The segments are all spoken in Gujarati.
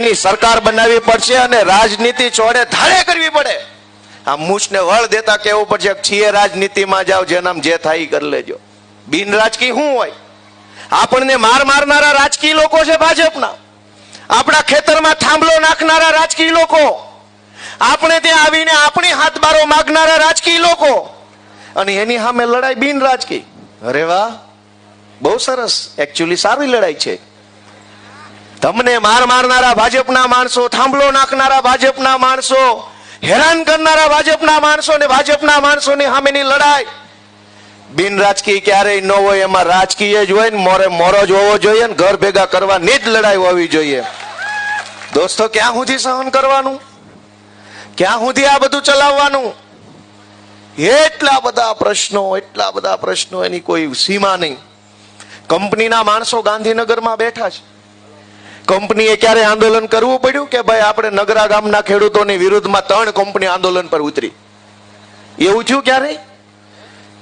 ની સરકાર બનાવવી પડશે અને રાજનીતિ ચોડે ધારે કરવી પડે. આ મૂછને વળ દેતા કેવું પડશે છીએ રાજનીતિમાં જાઓ, જેનામ જે થાય કરી લેજો. બિન રાજકીય શું હોય? આપણને મારનારા રાજકીય લોકો છે ભાજપના. આપણા ખેતરમાં થાંભલો નાખનારા રાજકીય લોકો, આપણે ત્યાં આવીને આપણી હાથબારો માગનારા રાજકીય લોકો, અને એની સામે લડાઈ બિન રાજકીય. અરે વાહ, બહુ સરસ. એકચ્યુઅલી સારી લડાઈ છે. તમને મારનારા ભાજપના માણસો, થાંભલો નાખનારા ભાજપના માણસો, હેરાન કરનારા ભાજપના માણસો ને ભાજપના માણસોની સામેની લડાઈ બિન રાજકીય ક્યારેય ન હોય. એમાં રાજકીય જ હોય ને મોરો જ હોવો જોઈએ ને ઘર ભેગા કરવાની જ લડાઈ હોવી જોઈએ. દોસ્તો, ક્યાં સુધી સહન કરવાનું? ક્યાં સુધી આ બધું ચલાવવાનું? એટલા બધા પ્રશ્નો, એની કોઈ સીમા નહીં. કંપનીના માણસો ગાંધીનગરમાં બેઠા છે. કંપનીએ ક્યારે આંદોલન કરવું પડ્યું કે ભાઈ આપણે નગરા ગામના ખેડૂતોની વિરુદ્ધમાં 3 કંપની આંદોલન પર ઉતરી? એવું થયું ક્યારે?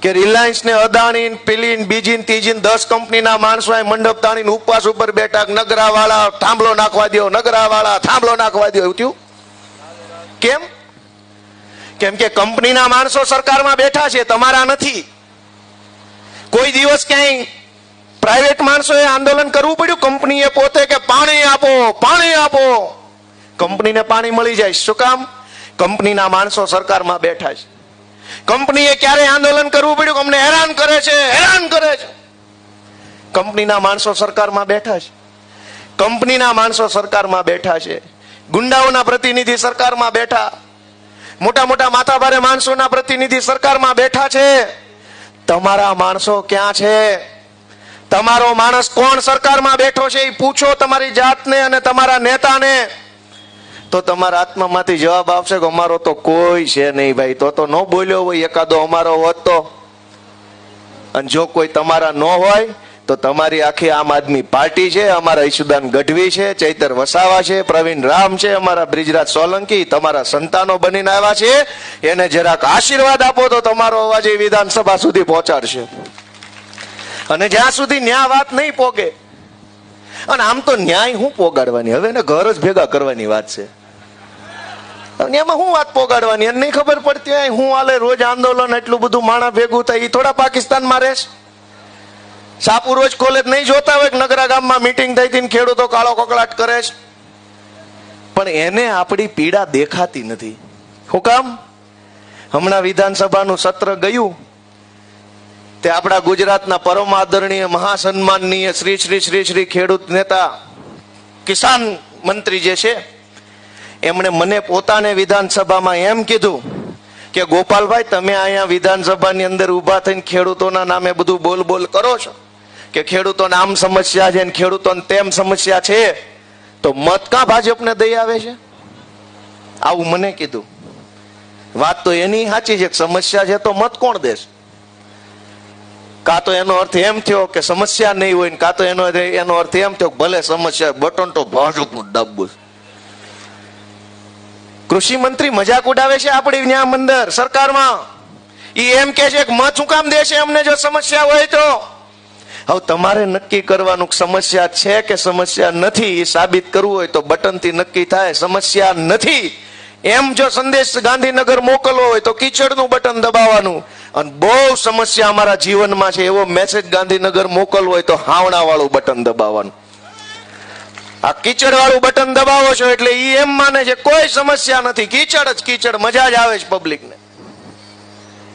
કે રિલાયન્સ ને અદાણી પેલી બીજી ત્રીજી 10 કંપનીના માણસો મંડપ તાણીને ઉપવાસ ઉપર બેઠા, નગરા વાળા થાંભલો નાખવા દો, નગરા વાળા થાંભલો નાખવા દો. એવું થયું કેમ? કેમ કે કંપનીના માણસો સરકારમાં બેઠા છે, તમારા નથી. કોઈ દિવસ ક્યાંય પ્રાઇવેટ માણસોએ આંદોલન કરવું પડ્યું કંપનીએ પોતે કે પાણી આપો, પાણી આપો? કંપનીને પાણી મળી જાય. શું કામ? કંપનીના માણસો સરકારમાં બેઠા છે. કંપનીએ ક્યારે આંદોલન કરવું પડ્યું? અમને હેરાન કરે છે, હેરાન કરે છે. કંપનીના માણસો સરકારમાં બેઠા છે. કંપનીના માણસો સરકારમાં બેઠા છે. ગુંડાઓના પ્રતિનિધિ સરકારમાં બેઠા, મોટા મોટા માથાભારે માણસોના પ્રતિનિધિ સરકારમાં બેઠા છે. તમારા માણસો ક્યાં છે? તમારો માણસ કોણ સરકારમાં બેઠો છે એ પૂછો તમારી જાતને અને તમારા નેતાને, તો તમારા આત્મામાંથી જવાબ આવશે કે અમારો તો કોઈ છે નહીં ભાઈ. તો ન બોલ્યો હોય એકાદો અમારો હોત તો. અને જો કોઈ તમારા ન હોય તો તમારી આખી આમ આદમી પાર્ટી છે, અમારા ઈશુદાન ગઢવી છે, ચૈતર વસાવા છે, પ્રવીણ રામ છે, અમારા બ્રિજરાજ સોલંકી તમારા સંતાનો બનીને આવ્યા છે. એને જરાક આશીર્વાદ આપો તો તમારો અવાજ એ વિધાનસભા સુધી પહોંચાડશે. અને જ્યાં સુધી ન્યાય વાત નહીં પોગે, અને આમ તો ન્યાય હું પોગાડવાની, હવે એને ઘર જ ભેગા કરવાની વાત છે. એમાં હું વાત પોગાડવાની એને નહીં ખબર પડતી હોય. હું હાલે રોજ આંદોલન, એટલું બધું માણા ભેગું થાય, એ થોડા પાકિસ્તાનમાં રહેશ? સાપુ રોજ કોલેજ નહીં જોતા હોય કે નગરા ગામમાં મીટિંગ થઈ હતી ખેડૂતો કાળો કકળાટ કરે છે? પણ એને આપણી પીડા દેખાતી નથી. શું કામ? હમણાં વિધાનસભાનું સત્ર ગયું તે આપણા ગુજરાતના પરમ આદરણીય મહાસન્માનનીય શ્રી શ્રી શ્રી શ્રી ખેડૂત નેતા કિસાન મંત્રી જે છે, એમણે મને પોતાને વિધાનસભામાં એમ કીધું કે ગોપાલભાઈ, તમે અહીંયા વિધાનસભાની અંદર ઉભા થઈને ખેડૂતોના નામે બધું બોલ કરો છો કે ખેડૂતોને આમ સમસ્યા છે ને ખેડૂતોને તેમ સમસ્યા છે, તો મત કાં ભાજપને દઈ આવે છે? આવું મને કીધું. વાત તો એની સાચી છે કે સમસ્યા છે તો મત કોણ દેશે? કાં તો એનો અર્થ એમ થયો કે સમસ્યા નહીં હોય, કાં તો એનો અર્થ એમ થયો ભલે સમસ્યા, બટન તો ભાજપનું દાબવું. કૃષિ મંત્રી મજાક ઉડાવે છે આપણી ન્યાય મંદિર સરકારમાં. એ એમ કે છે કે મત શું કામ દેશે અમને જો સમસ્યા હોય તો? હવે તમારે નક્કી કરવાનું સમસ્યા છે કે સમસ્યા નથી. એ સાબિત કરવું હોય તો બટનથી નક્કી થાય. સમસ્યા નથી એમ જો સંદેશ ગાંધીનગર મોકલવો હોય તો કીચડનું બટન દબાવવાનું. અને બહુ સમસ્યા અમારા જીવનમાં છે એવો મેસેજ ગાંધીનગર મોકલવો હોય તો હાવણા વાળું બટન દબાવવાનું. આ કીચડ વાળું બટન દબાવો છો એટલે ઈ એમ માને છે કોઈ સમસ્યા નથી, કીચડ જ કીચડ, મજા જ આવે છે પબ્લિકને.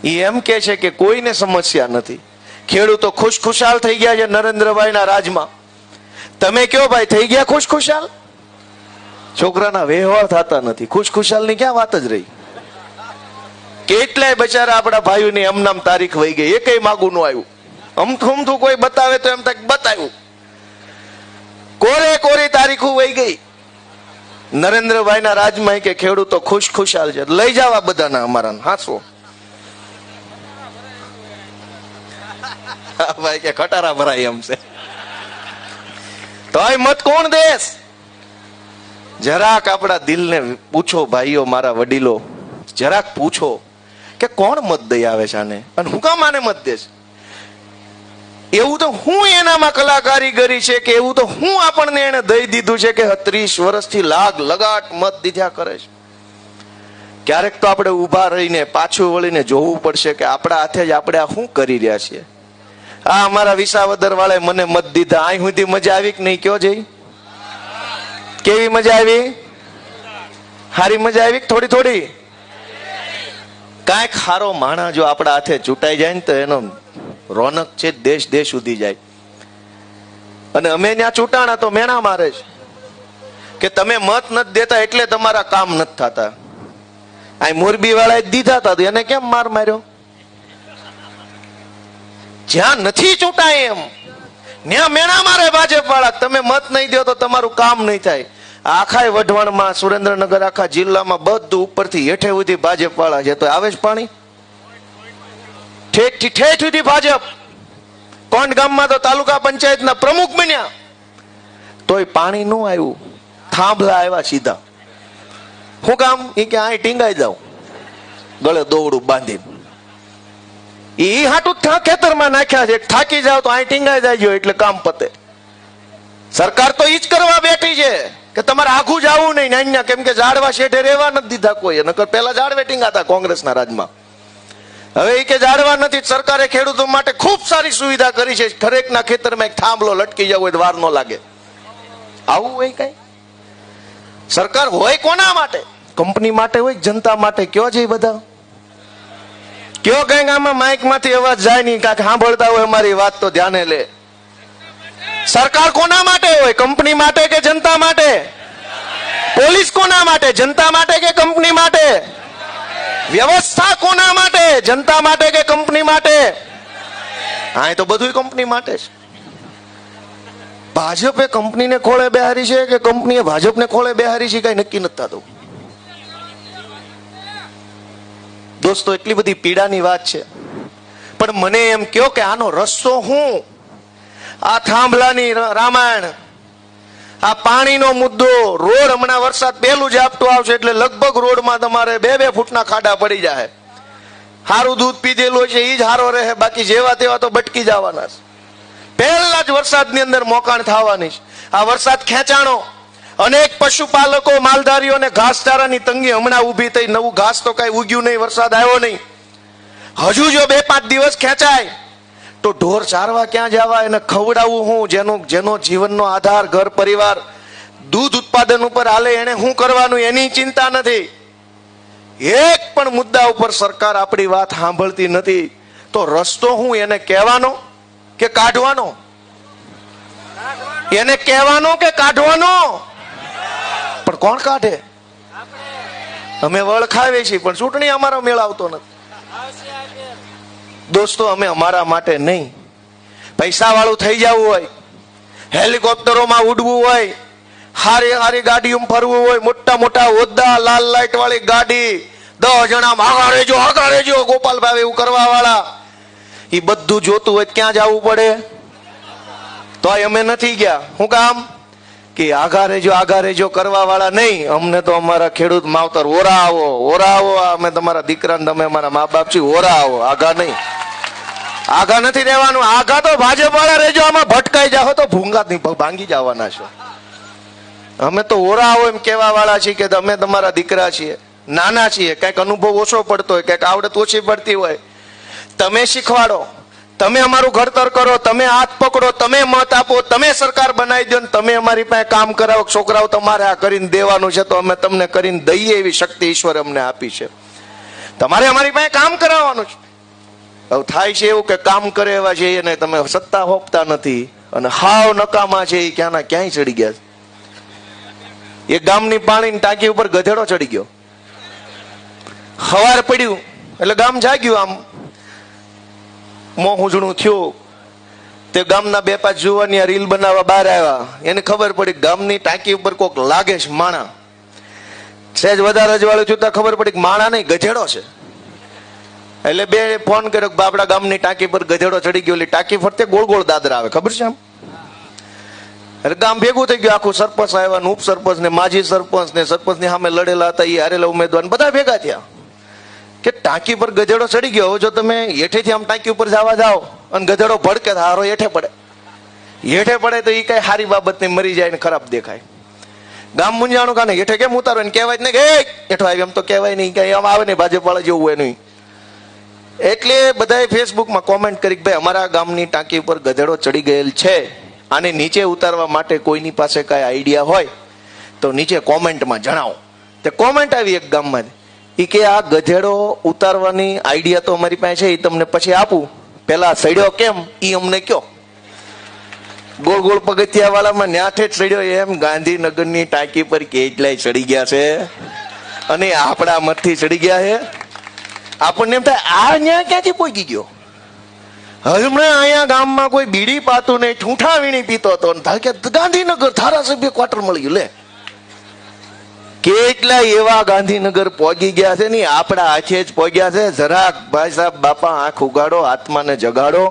ઈ એમ કે છે કે કોઈને સમસ્યા નથી. ખેડૂતો ખુશખુશાલ થઈ ગયા છે નરેન્દ્રભાઈના રાજમાં. તમે કયો ભાઈ, થઈ ગયા ખુશખુશાલ? છોકરાના વ્યવહાર થતા નથી, ખુશખુશાલ ની ક્યાં વાત જ રહી. કેટલાય બચારા આપણા ભાઈઓની એમનામ તારીખ વહી ગઈ, એકય માગું ન આવ્યું. અમથું કોઈ બતાવે તો એમ થાય બતાવ્યું, કોરી તારીખો વહી ગઈ. નરેન્દ્રભાઈના રાજમાં કે ખેડૂતો ખુશખુશાલ છે, લઈ જવા બધાના અમારા હાસો. ભાઈ કે ખટારા ભરાય એમ છે. તો આ મત કોણ દેશ? જરાક આપણા દિલને પૂછો ભાઈઓ, મારા વડીલો, જરાક પૂછો કે કોણ મત દઈ આવે છે આને, અને હું કામ આને મત દેશ? એવું તો હું એનામાં કલાકારીગરી છે કે એવું તો હું આપણને એને દઈ દીધું છે કે 30 વર્ષથી લાગ લગાટ મત દીધા કરે છે. ક્યારેક તો આપણે ઊભા રહીને પાછું વળીને જોવું પડશે કે આપણા હાથે જ આપણે આ શું કરી રહ્યા છીએ. આ અમારા વિસાવદર વાળાએ મને મત દીધા, અહીં સુધી મજા આવી કે નહીં? કયો જઈ, કેવી મજા આવી? હારી મજા આવી? થોડી થોડી? કાંઈક હારો માણા જો આપણા હાથે ચૂંટાઈ જાય ને તો એનો રોનક છે દેશ દેશ સુધી જાય. અને અમે ત્યાં ચૂંટાણા તો મેણા મારે છે કે તમે મત નથી દેતા એટલે તમારા કામ નથી થતા. આ મોરબી વાળાએ દીધા હતા તો એને કેમ માર માર્યો? જ્યાં નથી ચૂંટાય એમ ત્યાં મેણા મારે ભાજપ વાળા. તમે મત નહીં દો તો તમારું કામ નહીં થાય. આખા વઢવાણમાં, સુરેન્દ્રનગર, આખા જિલ્લામાં બધું ઉપરથી હેઠે સુધી ભાજપ વાળા છે. તો આવે જ પાણી ઠેઠ થી ઠેઠ સુધી ભાજપ. કોંડ ગામમાં તો તાલુકા પંચાયતના પ્રમુખ બન્યા તોય પાણી ન આવ્યું. થાંભલા આવ્યા સીધા. શું કામ? એ કે આ ટીંગાઈ જાવ ગળે દોવડું બાંધીને. એ હાટું ખેતરમાં નાખ્યા છે. થાકી જાવ તો આ ટીંગાઈ જાય એટલે કામ પતે. સરકાર તો ઈ જ કરવા બેઠી છે કે તમારે આઘું જવું નહીં નાન્યા, કેમ કે ઝાડવા શેઠે રહેવા નથી દીધા કોઈ. નકર પેલા ઝાડવે ટીંગાતા કોંગ્રેસના રાજમાં. હવે એ કે ઝાડવા નથી. સરકારે ખેડૂતો માટે ખૂબ સારી સુવિધા કરી છે. ખરેકના ખેતરમાં એક થાંભલો લટકી જવો હોય વાર ન લાગે. આવું હોય કઈ? સરકાર હોય કોના માટે? કંપની માટે હોય, જનતા માટે? કયો છે બધા? કયો કઈક આમાં માઇક માંથી અવાજ જાય નહીં, કાંઈક સાંભળતા હોય અમારી વાત તો ધ્યાને લે. સરકાર કોના માટે હોય? કંપની માટે કે જનતા માટે? પોલીસ કોના માટે? જનતા માટે કે કંપની માટે? વ્યવસ્થા કોના માટે? જનતા માટે કે કંપની માટે? હા, તો બધું કંપની માટે છે. ભાજપે કંપનીને ખોળે બેહારી છે કે કંપનીએ ભાજપને ખોળે બેહારી છે કઈ નક્કી નથી થતું. દોસ્તો, એટલી બધી પીડાની વાત છે. પણ મને એમ કહો કે આનો રસ્તો શું? આ થાંભલાની રામાયણ, આ પાણીનો મુદ્દો, રોડ હમણાં વરસાદ પહેલું ઝાપટું આવશે એટલે લગભગ રોડમાં તમારે 2-2 ફૂટના ખાડા પડી જાય. સારું દૂધ પીધેલું છે એ જ હારો રહે, બાકી જેવા તેવા તો બટકી જવાના છે. પહેલા જ વરસાદની અંદર મોકાણ થવાની છે. આ વરસાદ ખેંચાણો, અનેક પશુપાલકો, માલધારીઓને ઘાસચારાની તંગી હમણાં ઊભી થઈ. નવું ઘાસ તો કઈ ઉગ્યું નહીં, વરસાદ આવ્યો નહીં. હજુ જો 2-5 દિવસ ખેંચાય તો ઢોર ચારવા ક્યાં જવા, એને ખવડાવવું હું? જેનો જીવનનો આધાર ઘર પરિવાર દૂધ ઉત્પાદન ઉપર હાલે, એને શું કરવાનું એની ચિંતા નથી. એક પણ મુદ્દા ઉપર સરકાર આપણી વાત સાંભળતી નથી. તો રસ્તો શું? એને કહેવાનો કે કાઢવાનો? એને કહેવાનો કે કાઢવાનો? પણ કોણ કાઢે? અમે વળખાવીએ છીએ પણ ચૂંટણી અમારો મેળ આવતો નથી. દોસ્તો, અમે અમારા માટે નહીં, પૈસા વાળું થઈ જવું હોય, હેલિકોપ્ટરોમાં ઉડવું હોય, હારી હારી ગાડીઓમાં ફરવું હોય, મોટા મોટા હોદ્દા, લાલ લાઈટ વાળી ગાડી, 10 જણા આગળ રેજો ગોપાલભાઈ એવું કરવા વાળા, એ બધું જોતું હોય ક્યાં જવું પડે? તો અમે નથી ગયા. શું કામ? કે આગા રેજો કરવા વાળા નહીં. અમને તો અમારા ખેડૂત માવતર ઓરા આવો, અમે તમારા દીકરાને, તમે અમારા મા બાપ છીએ, ઓરા આવો, આગા નહીં. આગા નથી રહેવાનું. આગા તો ભાજપ વાળા રેજો, આમાં ભટકાઈ જાઓ તો ભૂંગા ભાંગી જવાના છો. અમે તો ઓરા આવો એમ કેવા વાળા છીએ કે અમે તમારા દીકરા છીએ, નાના છીએ, કઈક અનુભવ ઓછો પડતો હોય, કઈક આવડત ઓછી પડતી હોય, તમે શીખવાડો, તમે અમારું ઘડતર કરો, તમે હાથ પકડો, તમે મત આપો, તમે સરકાર બનાવી દો, તમે અમારી પાસે કામ કરાવો. છોકરાઓ તમારે આ કરીને દેવાનું છે તો અમે તમને કરીને દઈએ એવી શક્તિ ઈશ્વરે અમને આપી છે. તમારે અમારી પાસે કામ કરાવવાનું છે. હવે થાય છે એવું કે કામ કરે એવા છે એને તમે સત્તા હોપતા નથી અને હાવ નકામા છે એ ક્યાંના ક્યાંય ચડી ગયા. એક ગામની પાણીની ટાંકી ઉપર ગધેડો ચડી ગયો. હવાર પડ્યું એટલે ગામ જાગ્યું, આમ મોં ઉજણું થયું. તે ગામના 2-5 જુવાની રીલ બનાવવા બહાર આવ્યા. એને ખબર પડી ગામની ટાંકી ઉપર કોક લાગે છે માણા. સહેજ વધારે અજવાળું થયું ત્યાં ખબર પડી માણા નહીં, ગધેડો છે. એટલે બે ફોન કર્યો કે બાપડા ગામની ટાંકી પર ગધેડો ચડી ગયો. ટાંકી ફરતે ગોળ ગોળ દાદરા આવે, ખબર છે આમ. એટલે ગામ ભેગું થઈ ગયું, આખું સરપંચ આવ્યા, ઉપસરપંચ ને માજી સરપંચ ને સરપંચની સામે લડેલા હતા એ હારેલા ઉમેદવાર બધા ભેગા થયા કે ટાંકી પર ગધેડો ચડી ગયો. જો તમે હેઠેથી આમ ટાંકી ઉપર જવા જાઓ અને ગધેડો ભડકે તો હારો હેઠે પડે તો એ કઈ સારી બાબત નહીં, મરી જાય ને ખરાબ દેખાય. ગામ મુંજાણું કાને હેઠે કેમ ઉતારો એને કહેવાય જ નહીં કે હેઠો આવી, એમ તો કહેવાય નહીં, કઈ આમ આવે નહીં, ભાજપ વાળા જેવું હોય નહીં. એટલે બધાએ ફેસબુકમાં કોમેન્ટ કરી કે ભાઈ અમારા ગામની ટાંકી ઉપર ગધેડો ચડી ગયેલ છે, આને નીચે ઉતારવા માટે કોઈની પાસે કઈ આઈડિયા હોય તો નીચે કોમેન્ટમાં જણાવો. તે કોમેન્ટ આવી એક ગામમાં, એ કે આ ગધેડો ઉતારવાની આઈડિયા તો અમારી પાસે છે, એ તમને પછી આપું, પેલા સડ્યો કેમ એ અમને કયો. ગોળ ગોળ પગથિયા વાળામાં ન્યાઠે જ ચડ્યો એમ ગાંધીનગરની ટાંકી પર કેટલાય ચડી ગયા છે અને આપણા મતથી ચડી ગયા છે. આપણને એમ થાય આ ન્યા ક્યાંથી પહોંચી ગયો. હમણાં અહીંયા ગામમાં કોઈ બીડી પાતું નહીં, ઠૂંઠા વીણી પીતો હતો, ગાંધીનગર ધારાસભ્ય ક્વાર્ટર મળી ગયું. લે કેટલા એવા ગાંધીનગર પહોંચી ગયા છે ને આપણા હાથે જ પહોંચ્યા છે. જરાક ભાઈ સાહેબ બાપા આંખ ઉગાડો, આત્માને જગાડો,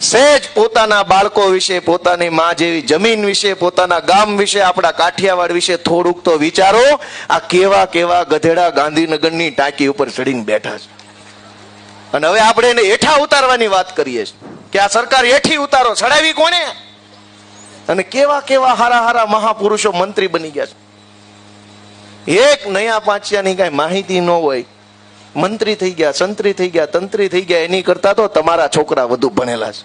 સહેજ પોતાના બાળકો વિશે, પોતાની માં જેવી જમીન વિશે, પોતાના ગામ વિશે, આપણા કાઠિયાવાડ વિશે થોડુંક તો વિચારો. આ કેવા કેવા ગધેડા ગાંધીનગરની ટાંકી ઉપર ચડીને બેઠા છે. અને હવે આપણે એને હેઠા ઉતારવાની વાત કરીએ કે આ સરકાર હેઠી ઉતારો, ચડાવી કોને? અને કેવા કેવા હારા હારા મહાપુરુષો મંત્રી બની ગયા છે. એક નયા પાંચિયાની કઈ માહિતી ન હોય, મંત્રી થઈ ગયા, સંત્રી થઈ ગયા, તંત્રી થઈ ગયા. એની કરતા તો તમારા છોકરા વધુ ભણેલા છે.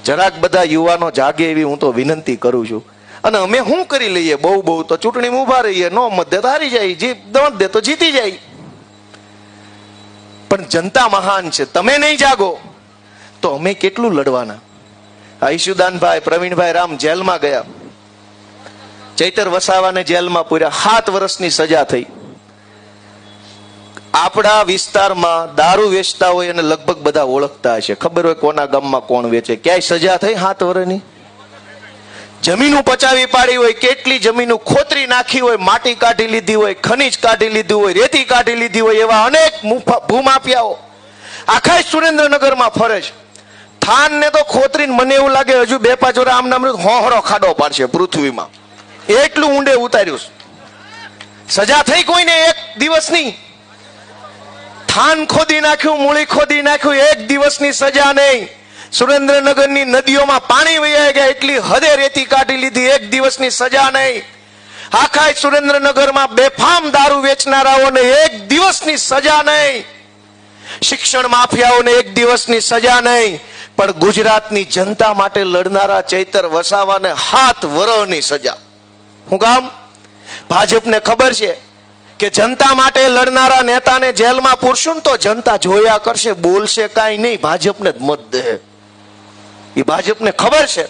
જરાક બધા યુવાનો જાગે એવી હું તો વિનંતી કરું છું. અને અમે શું કરી લઈએ, બહુ તો ચૂંટણીમાં ઉભા રહીએ, નો મત દે તો હારી જાય, મત દે તો જીતી જાય. પણ જનતા મહાન છે. તમે નહીં જાગો તો અમે કેટલું લડવાના. ઈશુદાનભાઈ, પ્રવીણભાઈ રામ જેલમાં ગયા, ચૈતર વસાવાને જેલમાં પૂર્યા, 7 વર્ષની સજા થઈ. આપણા વિસ્તારમાં દારૂ વેચતા હોય અને લગભગ બધા ઓળખતા હશે, ખબર હોય કોના ગામમાં કોણ વેચે. ક્યાંય સજા થઈ 7 વર્ષની? જમીનું પચાવી પાડી હોય, કેટલી જમીનું ખોતરી નાખી હોય, માટી કાઢી લીધી હોય, ખનીજ કાઢી લીધું હોય, રેતી કાઢી લીધી હોય, એવા અનેક ભૂમાફિયાઓ આખા સુરેન્દ્રનગરમાં ફરે છે. થાન ને તો ખોતરીને મને એવું લાગે હજુ 2-5 વર્ષ આમ નામ હોહરો ખાડો પાડશે પૃથ્વીમાં, એટલું ઊંડે ઉતાર્યું. સજા થઈ કોઈને એક દિવસની? થાન ખોદી નાખ્યું, મૂળી ખોદી નાખ્યું, એક દિવસની સજા નહીં. સુરેન્દ્રનગરની નદીઓમાં પાણી વહી ગયા, એટલી હદે રેતી કાઢી લીધી, એક દિવસની સજા નહીં. આખા સુરેન્દ્રનગરમાં બેફામ દારૂ વેચનારાઓને એક દિવસની સજા નહીં. શિક્ષણ માફિયાઓને એક દિવસની સજા નહીં. પણ ગુજરાતની જનતા માટે લડનારા ચૈતર વસાવાને 7 વર્ષની સજા. હું કામ? ભાજપને ખબર છે કે જનતા માટે લડનારા નેતાને જેલમાં પૂરશું તો જનતા જોયા કરશે, બોલશે કાંઈ નહીં, ભાજપને જ મત દે. એ ભાજપને ખબર છે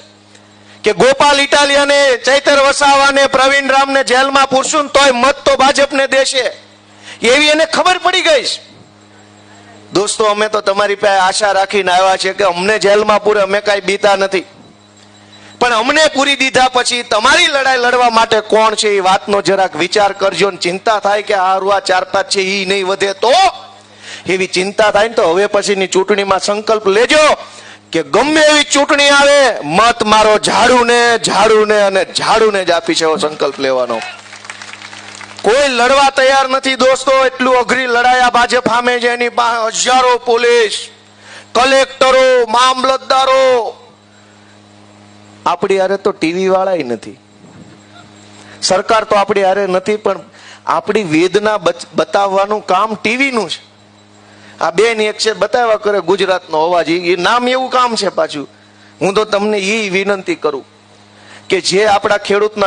કે ગોપાલ ઇટાલિયાને, ચૈતર વસાવાને, પ્રવીણ રામને જેલમાં પૂરશું તોય મત તો ભાજપને દેશે, એવી એને ખબર પડી ગઈ છે. દોસ્તો, અમે તો તમારી પાસે આશા રાખીને આવ્યા છે કે અમને જેલમાં પૂરે, અમે કાંઈ બીતા નથી, પણ અમને પૂરી દીધા પછી તમારી લડાઈ લડવા માટે કોણ છે એ વાતનો જરાક વિચાર કરજો. ચિંતા થાય કે આ 4-5 છે એ નહીં વધે તો, એવી ચિંતા થાય ને તો હવે પછીની ચૂંટણીમાં સંકલ્પ લેજો કે ગમે એવી ચૂંટણી આવે, મત મારો ઝાડુને અને ઝાડુને જ આપી છે, એવો સંકલ્પ લેવાનો. કોઈ લડવા તૈયાર નથી દોસ્તો. એટલું અઘરી લડાયા ભાજપ સામે છે, એની પાસે હજારો પોલીસ, કલેક્ટરો, મામલતદારો. આપણી હારે તો ટીવી વાળા નથી, સરકાર તો આપણી હારે નથી, પણ આપણી વેદના બતાવવાનું કામ ટીવીનું છે. આ બેન એક છે બતાવ્યા કરે ગુજરાતનો અવાજ, એ નામ એવું કામ છે પાછું. હું તો તમને એ વિનંતી કરું કે જે આપણા ખેડૂતના